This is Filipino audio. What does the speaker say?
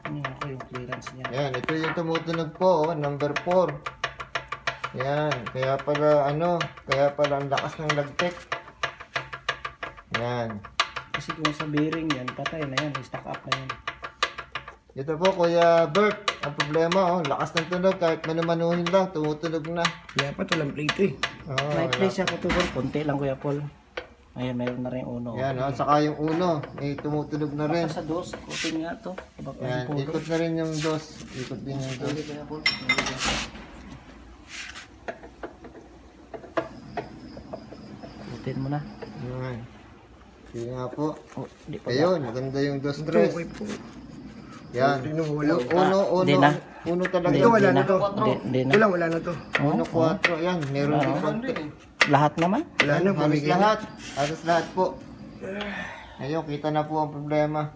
Ako yung clearance niya. Yan, ito yung tumutunog po, number 4. Yan, kaya pala ang lakas ng lagtek. Yan. Kasi kung sa bearing yan, patay na yan. Stack up na yan. Ito po, Kuya Bert, ang problema, lakas ng tunog, kahit manumanuhin lang, tumutunog na. Kaya pa walang plate eh. Oh, May place ako to, konti lang Kuya Paul. Ayun, mayroon na rin yung uno. Yan, saka yung uno, tumutunog na rin. Baka sa dos, kutin nga to. Yan, ikot na rin yung dos. Ikot din yung dos. Kuya Paul. Kutin mo na. Yan. Sige nga po. Oh, di pa ba? Ayun, maganda yung dos dress. Okay po. Yan. Wala. Uno, Hindi na. uno talaga. Ito wala na to. Hindi na. Ito lang wala na to. Uno, 4. Yan, meron din konti. Lahat naman? Wala na, Halos pamigay na. lahat. Halos lahat po. Ayun, kita na po ang problema.